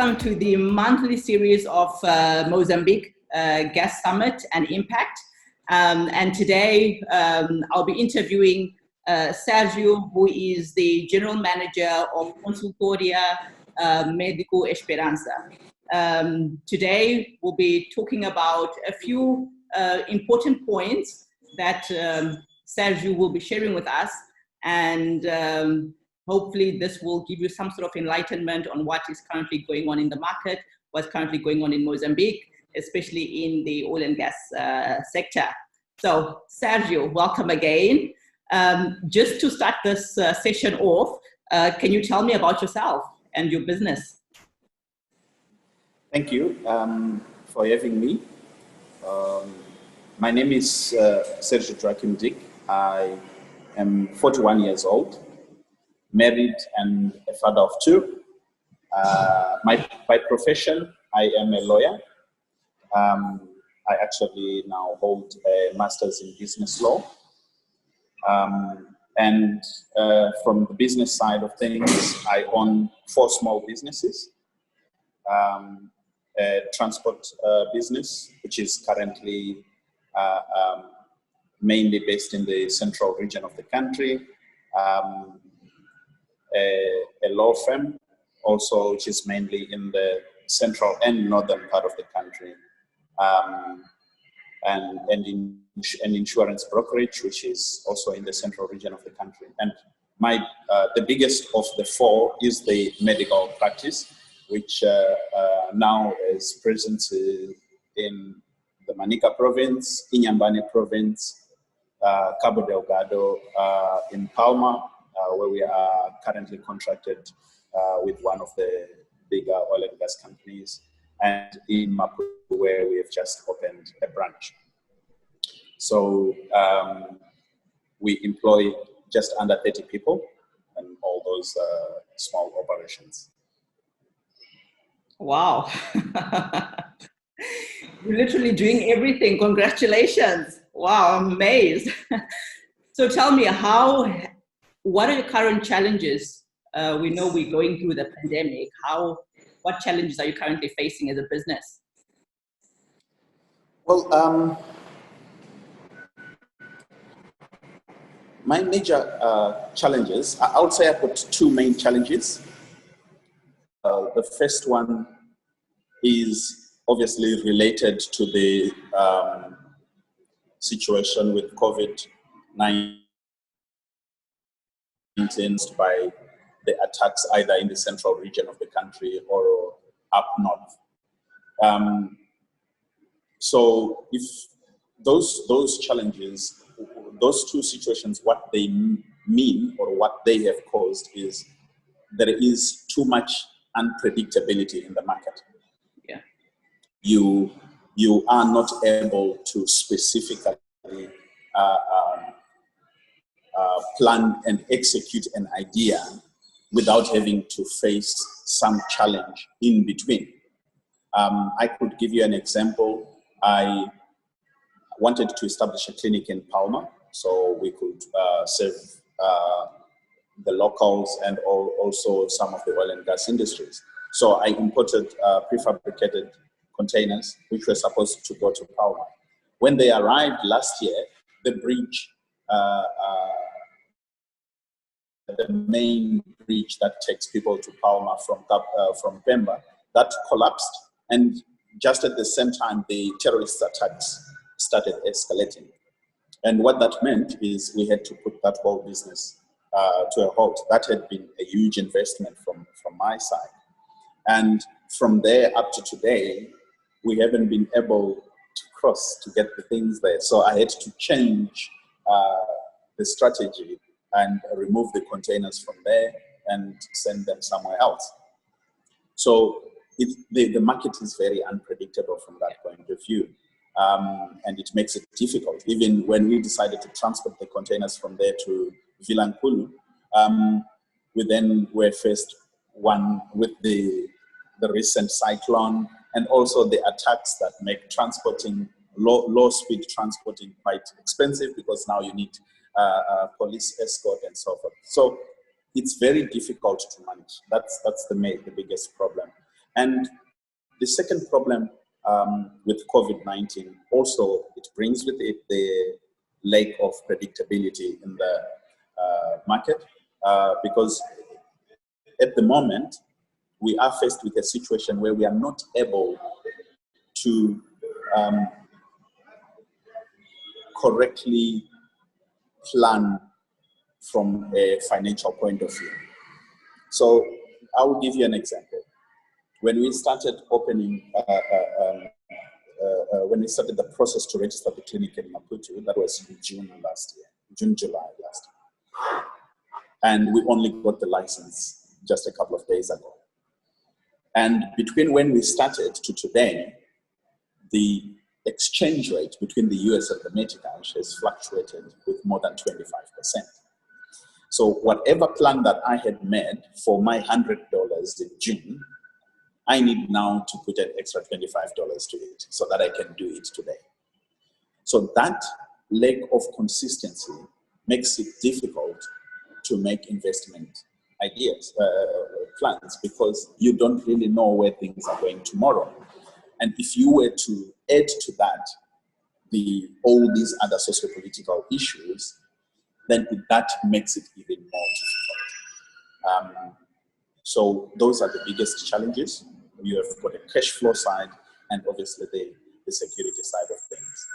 welcome to the monthly series of Mozambique Gas Summit and Impact. And today I'll be interviewing Sérgio, who is the General Manager of Consultório, Médico, Esperança. Today we'll be talking about a few important points that Sérgio will be sharing with us, and hopefully this will give you some sort of enlightenment on what is currently going on in the market, what's currently going on in Mozambique, especially in the oil and gas sector. So Sérgio, welcome again. Just to start this session off, can you tell me about yourself and your business? Thank you for having me. My name is Sergio Joaquim Dique. I am 41 years old, married and a father of two. By profession, I am a lawyer. I actually now hold a master's in business law. And from the business side of things, I own 4 small businesses. A transport business, which is currently mainly based in the central region of the country. A law firm also, which is mainly in the central and northern part of the country. And an insurance brokerage, which is also in the central region of the country. And the biggest of the 4 is the medical practice, which now is present in the Manica province, Inhambane province, Cabo Delgado in Palma, where we are currently contracted with one of the bigger oil and gas companies, and in Maputo, where we have just opened a branch. So we employ just under 30 people in all those small operations. Wow. You're literally doing everything. Congratulations. Wow, I'm amazed. So tell me, what are your current challenges? We know we're going through the pandemic. What challenges are you currently facing as a business? Well, my major challenges, I would say I've got 2 main challenges. The first one is obviously related to the situation with COVID-19 by the attacks either in the central region of the country or up north. So if those challenges, those 2 situations, what they mean or what they have caused is there is too much unpredictability in the market. Yeah. You are not able to specifically plan and execute an idea without having to face some challenge in between. I could give you an example. I wanted to establish a clinic in Palma so we could serve the locals and also some of the oil and gas industries. So I imported prefabricated containers which were supposed to go to Palma. When they arrived last year, the bridge, the main bridge that takes people to Palma from Pemba, that collapsed, and just at the same time the terrorist attacks started escalating. And what that meant is we had to put that whole business to a halt. That had been a huge investment from my side. And from there up to today, we haven't been able to get the things there. So I had to change the strategy and remove the containers from there and send them somewhere else. So the market is very unpredictable from that point of view. And it makes it difficult. Even when we decided to transport the containers from there to Vilankulu, we then were faced with the recent cyclone and also the attacks that make transporting, low speed transporting quite expensive because now you need police escort and so forth. So it's very difficult to manage. That's the biggest problem. And the second problem with COVID-19, also it brings with it the lack of predictability in the market, because at the moment, we are faced with a situation where we are not able to correctly plan from a financial point of view. So I will give you an example. When we started opening, when we started the process to register the clinic in Maputo, that was in June last year, July last year. And we only got the license just a couple of days ago. And between when we started to today, the exchange rate between the US and the Médico has fluctuated with more than 25%. So whatever plan that I had made for my $100 in June, I need now to put an extra $25 to it so that I can do it today. So that lack of consistency makes it difficult to make investment ideas, plans, because you don't really know where things are going tomorrow. And if you were to add to that all these other socio-political issues, then that makes it even more difficult. So those are the biggest challenges. You have got a cash flow side and obviously the security side of things.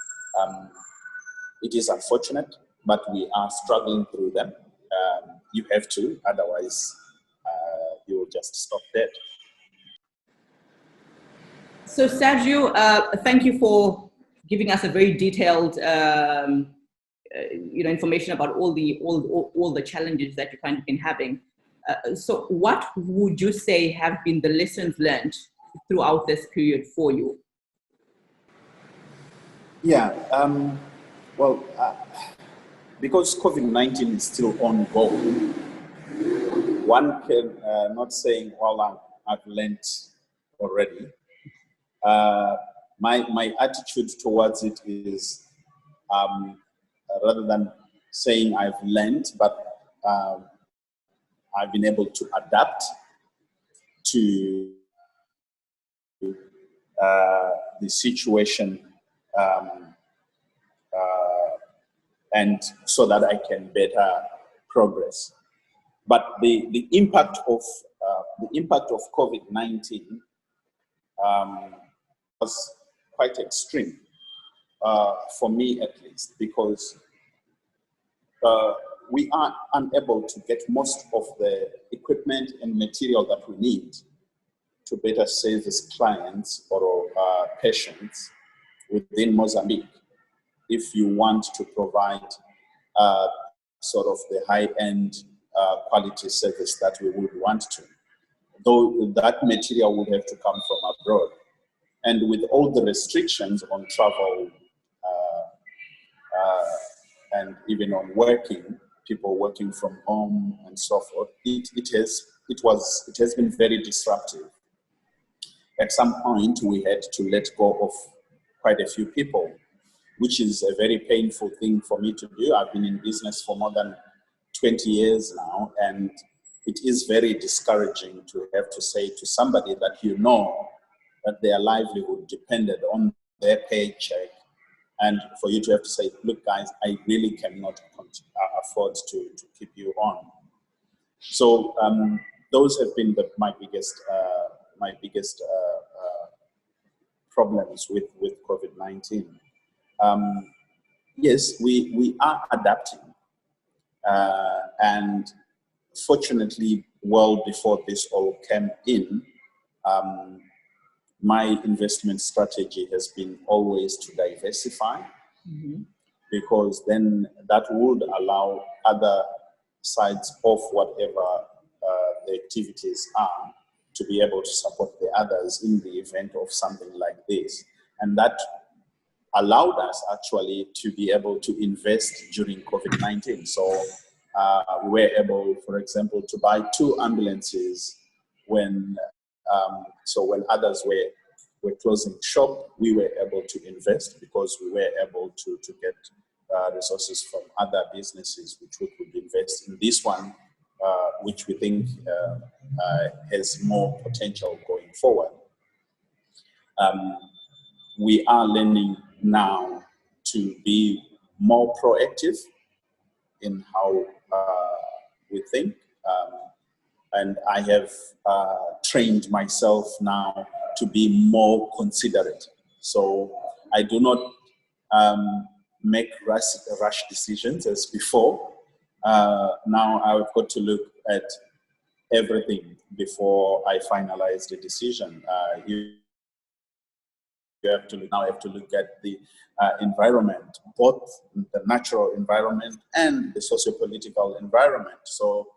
It is unfortunate, but we are struggling through them. You have to, otherwise you will just stop dead. So Sergio, thank you for giving us a very detailed information about all the challenges that you've kind of been having. So what would you say have been the lessons learned throughout this period for you? Yeah, well, because COVID-19 is still ongoing, one can not saying, well, I've learned already. My attitude towards it is, rather than saying I've learned, but I've been able to adapt to the situation, and so that I can better progress. But the impact of COVID-19 was quite extreme, for me at least, because we are unable to get most of the equipment and material that we need to better service clients or patients within Mozambique if you want to provide sort of the high-end quality service that we would want to. Though that material would have to come from abroad. And with all the restrictions on travel and even on working, people working from home and so forth, it has been very disruptive. At some point, we had to let go of quite a few people, which is a very painful thing for me to do. I've been in business for more than 20 years now, and it is very discouraging to have to say to somebody that you know that their livelihood depended on their paycheck, and for you to have to say, look guys, I really cannot afford to keep you on. So those have been my biggest problems with COVID-19. Yes, we are adapting, and fortunately, well before this all came in, my investment strategy has been always to diversify, because then that would allow other sides of whatever the activities are to be able to support the others in the event of something like this. And that allowed us actually to be able to invest during COVID-19. So we were able, for example, to buy 2 ambulances when others were closing shop. We were able to invest because we were able to get resources from other businesses which we could invest in this one, which we think has more potential going going forward. We are learning now to be more proactive in how we think. And I have trained myself now to be more considerate. So I do not make rash decisions as before. Now I've got to look at everything before I finalize the decision. You have to look at the environment, both the natural environment and the socio-political environment, so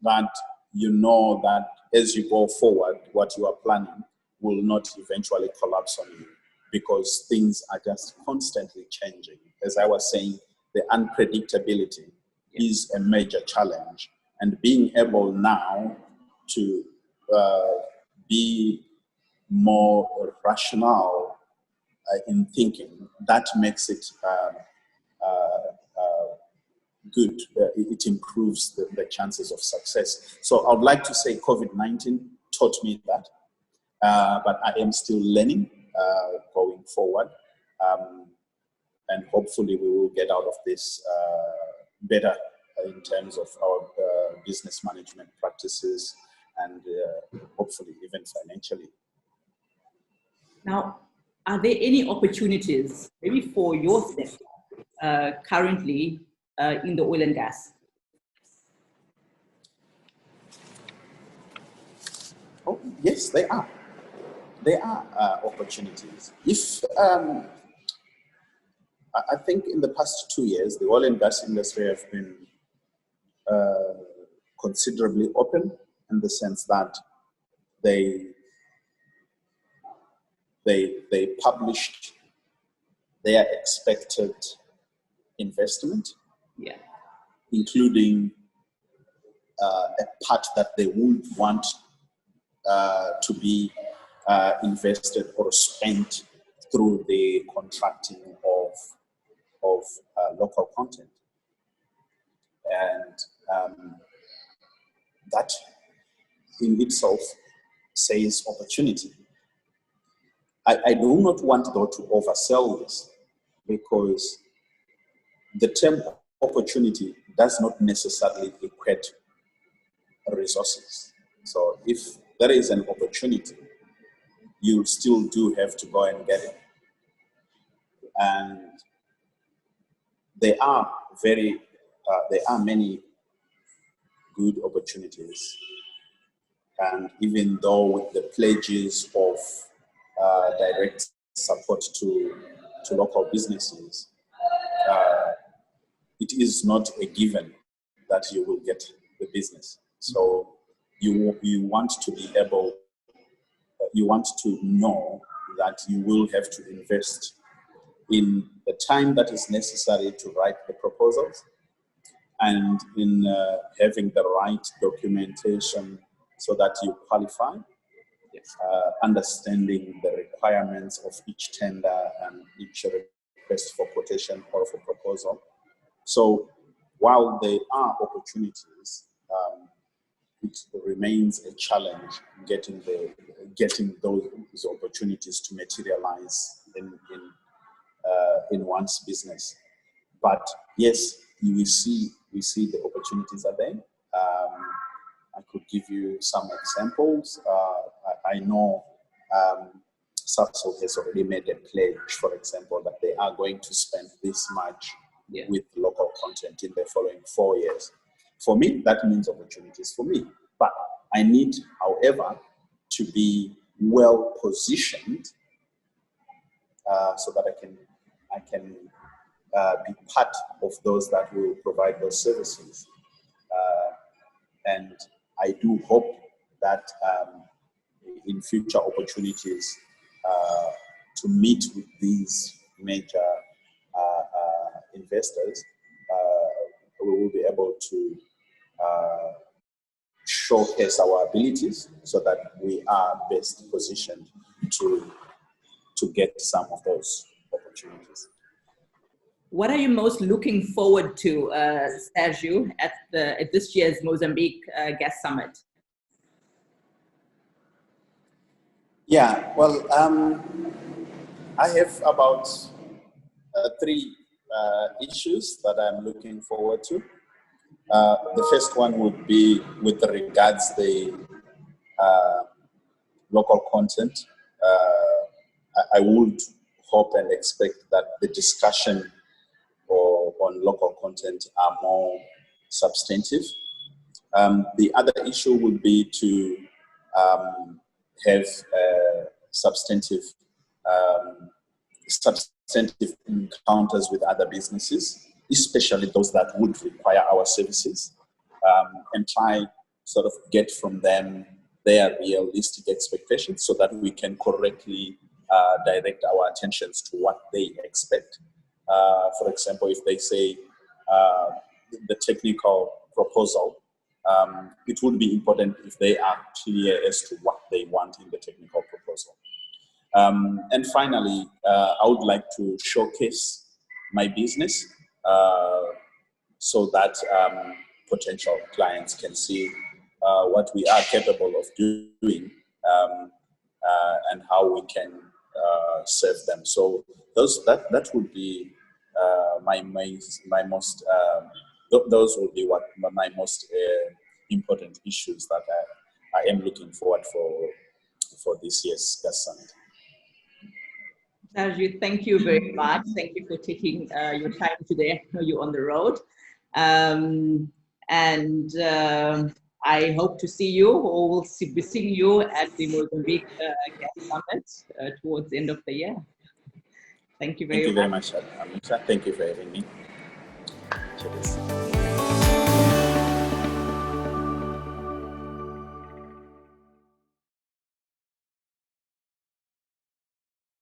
that you know that as you go forward, what you are planning will not eventually collapse on you, because things are just constantly changing. As I was saying, the unpredictability is a major challenge, and being able now to be more rational in thinking, that makes it good. It improves the chances of success. So I would like to say COVID-19 taught me that, but I am still learning going forward. And hopefully we will get out of this better in terms of our business management practices and hopefully even financially. Now, are there any opportunities, maybe for your sector, currently in the oil and gas? Oh, yes, there are. There are opportunities. If I think in the past 2 years, the oil and gas industry have been considerably open, in the sense that they published their expected investment, including a part that they would want to be invested or spent through the contracting of local content. And that in itself says opportunity. I do not want, though, to oversell this, because the term opportunity does not necessarily equate resources. So if there is an opportunity, you still do have to go and get it. And there are many good opportunities. And even though with the pledges of direct support to local businesses, it is not a given that you will get the business. So you want to be able, you want to know that you will have to invest in the time that is necessary to write the proposals, and in having the right documentation so that you qualify, understanding the requirements of each tender and each request for quotation or for proposal. So while there are opportunities, it remains a challenge getting those opportunities to materialize in one's business. But yes, we see the opportunities are there. I could give you some examples. I know Sasol has already made a pledge, for example, that they are going to spend this much with local content in the following 4 years. For me, that means opportunities for me. But I need, however, to be well positioned so that I can be part of those that will provide those services. And I do hope that in future opportunities to meet with these major investors, we will be able to showcase our abilities so that we are best positioned to get some of those opportunities. What are you most looking forward to, Sérgio, at this year's Mozambique Gas Summit? Yeah, well, I have about three issues that I'm looking forward to. The first one would be with regards the local content. I would hope and expect that the discussion on local content are more substantive. The other issue would be to have substantive encounters with other businesses, especially those that would require our services, and try sort of get from them their realistic expectations so that we can correctly direct our attentions to what they expect. For example, if they say the technical proposal, it would be important if they are clear as to what they want in the technical proposal. And finally, I would like to showcase my business so that potential clients can see what we are capable of doing and how we can serve them. So that would be those will be what my most important issues that I am looking forward for this year's Gas Summit. Sergio, thank you very much. Thank you for taking your time today. I know you're on the road. I hope to see you, or we'll be seeing you at the Mozambique Gas Summit towards the end of the year. Thank you very much. Thank you very much, Anicha. Thank you for having me.